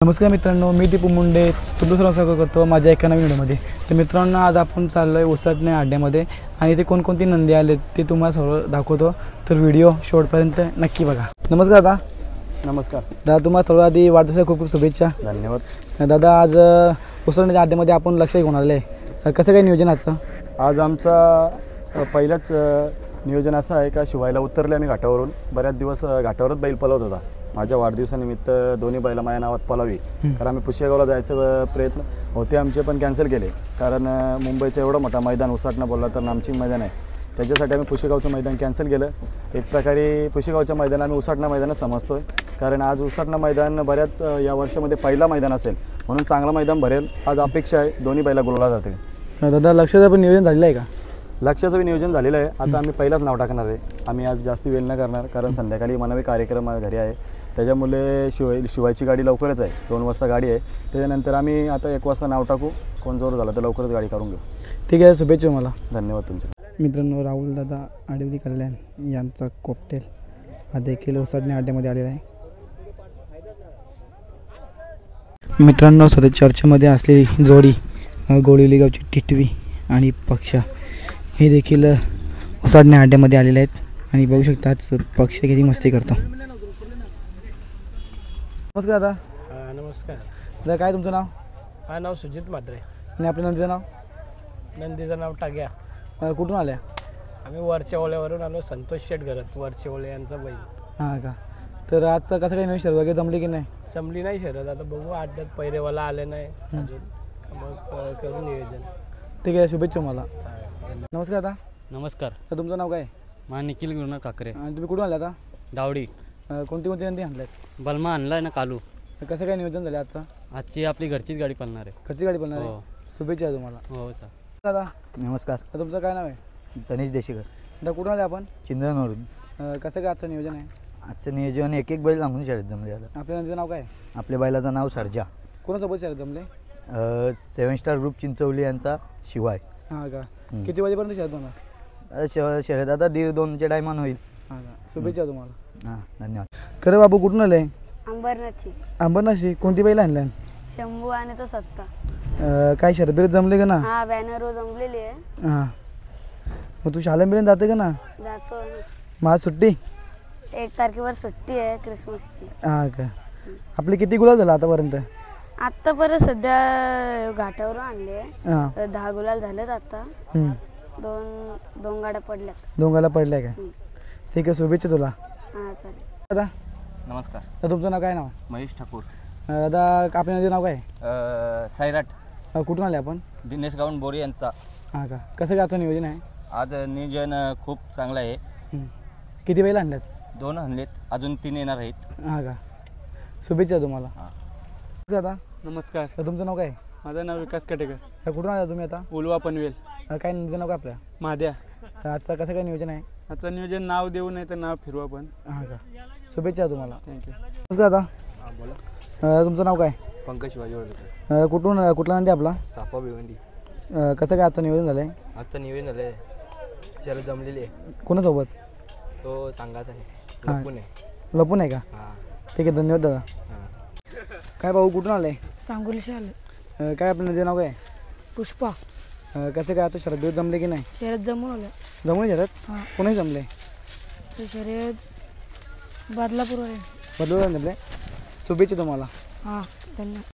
नमस्कार मित्रांनो, मी दीपू मुंडे तुमचं स्वागत करतो माझ्या एका नवीन व्हिडिओमध्ये। तर मित्रांनो, आज आपण चाललोय उसटणे अड्ड्यामध्ये आणि ते कोणकोणती नंदी आले ते तुम्हाला सर्व दाखवतो। तर व्हिडिओ शेवटपर्यंत नक्की बघा। नमस्कार दादा। नमस्कार दादा, तुम्हाला सर्व आधी वाढदिवसाच्या खूप खूप शुभेच्छा। धन्यवाद दादा। आज उसटण्याच्या अड्ड्यामध्ये आपण लक्ष घेऊन आले आहे, कसं काय नियोजन आजचं? आज आमचा पहिलाच नियोजन असं आहे का शिवायला उतरले आम्ही घाटावरून। बऱ्याच दिवस घाटावरच बैल पळवत होता। माझ्या वाढदिवसानिमित्त दोन्ही बैला माझ्या नावात पळावी, कारण आम्ही पुशेगावला जायचं प्रयत्न होते आमचे, पण कॅन्सल केले। कारण मुंबईचं एवढं मोठं मैदान उसटणं बोलला तर नामचिंग मैदान आहे, त्याच्यासाठी आम्ही पुशेगावचं मैदान कॅन्सल केलं। एक प्रकारे पुशेगावचं मैदान आम्ही उसटणं मैदानच समजतो आहे, कारण आज उसटणं मैदान बऱ्याच या वर्षामध्ये पहिला मैदान असेल, म्हणून चांगलं मैदान भरेल आज अपेक्षा आहे। दोन्ही बैला गुलाला जाते। दादा, लक्षाचं पण नियोजन झालेलं आहे का? लक्षाचं बी नियोजन झालेलं आहे। आता आम्ही पहिलाच नाव टाकणार आहे। आम्ही आज जास्त वेळ न करणार, कारण संध्याकाळी मनावी कार्यक्रम घरी आहे, त्याच्यामुळे शिवायची गाडी लवकरच आहे। 2 वाजता गाडी आहे, त्याच्यानंतर आम्ही आता 1 वाजता नाव टाकू। कोण जोर झाला तर लवकरच गाडी करून घेऊ। ठीक आहे, शुभेच्छा मला। धन्यवाद तुमचे। मित्रांनो, राहुल दादा आडिवली कल्याण यांचा कॉकटेल हा देखील उसटणे अड्ड्यामध्ये आलेला आहे। मित्रांनो, सध्या चर्चेमध्ये असलेली जोडी गोळिवली गावची टिटवी आणि पक्षा हे देखील उसटणे अड्ड्यामध्ये आलेले आहेत आणि बघू शकता आज पक्ष किती मस्ती करतो। नमस्कार दादा। नमस्कार दादा, काय तुमचं नाव? हा, नाव सुजित म्हात्रे आणि आपल्या नंदीचं नाव? नंदीचं नाव टाग्या। कुठून आल्या? आम्ही वरच्या ओळ्यावरून आलो। संतोष शेट घरत वरच्या ओळे यांचा बैल। हां का? तर आजचं कसं काही नाही, शर्यत वगैरे जमली की नाही? जमली नाही शरद, आता बघू अड्ड्यात पैरेवाला आले नाही अजून, मग करू नियोजन। ठीक आहे, शुभेच्छा मला। चालेल। नमस्कार दादा। नमस्कार। तर तुमचं नाव काय? मा निखिल गुरुनाथ काकरे। आणि तुम्ही कुठून आल्या आता? डावडी। कोणती नंदी आणल्यात? बलमा आणलाय ना कालू। कसं काय नियोजन झालं आजचं? आजची आपली घरचीच गाडी पळणार आहे। घरची गाडी बनणार आहे? हो. शुभेच्छा तुम्हाला। हो सर। दादा नमस्कार, तर तुमचं काय नाव आहे? तनिष देशीकर, दादा कुठून आले आपण? चिंद्रनवरून। कसं काय आजचं नियोजन आहे? आजचं नियोजन एक एक बैल सांगून शर्यत जमले आता। आपल्या नंदीचं नाव काय? आपल्या बैलाचं नाव सर्जा। कोणासोबत शर्यत जमले? 7 स्टार ग्रुप चिंचवली यांचा शिवाय। हां का? किती वाजेपर्यंत शर्यत होणार? शर्यत आता 1:30-2च्या टायमान होईल। हां का? शुभेच्छा तुम्हाला। हां, धन्यवाद। खरं बाबू, कुठून आले? अंबरनाथची। अंबरनाथची? कोणती बैल आणल्या? शंभू आणि तो सत्ता। काय शर्यत बिरत जमले का ना? हा, बॅनर जमलेली आहे। हां, मग तू शाळा बिळून जाते का ना? जातो ना। मग आज सुट्टी? 1 तारखेवर सुट्टी आहे क्रिसमसची। हां का? आपले किती गुलाल झाला आतापर्यंत? आत्तापर्यंत सध्या घाटावरून आणले। हां। 10 गुलाल झालेत आता। दोन गाड्या पडल्यात। 2 गाला पडल्या का? ठीक आहे, शुभेच्छा तुला। हा, चालेल। दादा, नमस्कार। तर तुमचं नाव काय? नाव महेश ठाकूर। दादा, आपल्या नदीचं नाव काय? सैराट। कुठून आले आपण? दिनेश गावून बोरी यांचा। हां का? कसं काय आजचं नियोजन आहे? आज नियोजन खूप चांगलं आहे। किती बैल आणल्यात? 2 आणलेत, अजून 3 येणार आहेत। हां का? शुभेच्छा तुम्हाला। दादा, नमस्कार। तर तुमचं नाव काय? माझं नाव विकास कटेकर। कुठून आला तुम्ही आता? उलवा पनवेल। काय नदीचं नाव काय आपल्या? महाद्या। आजचं कसं काय नियोजन आहे? आजचं नियोजन नाव देऊ नाही तर नाव फिरवा पण। हां का? शुभेच्छा तुम्हाला। थँक्यू। नमस्कार दादा। बोला। तुमचं नाव काय? पंकज शिवाजी। कुठला नंदी आपला? सापा भिवंडी। कसं काय आजचं नियोजन झालं आहे? आजचं नियोजन झालं आहे, शर्यत जमलेली आहे। कोणासोबत? तो सांगायचा आहे, हां, लपून आहे। लपून आहे का? हां ठीक आहे, धन्यवाद दादा। काय भाऊ, कुठून आले? सांगोलीशी आले। काय आपलं नदीचं नाव काय? पुष्पा। कसं काय आजचं शर्यत जमले की नाही? शर्यत जमून आलं। जमून येतात? हां। कोणी जमले? शर्यत बदलापूर आहे। बदलून जमले? शुभेच्छा तुम्हाला। हां, धन्यवाद।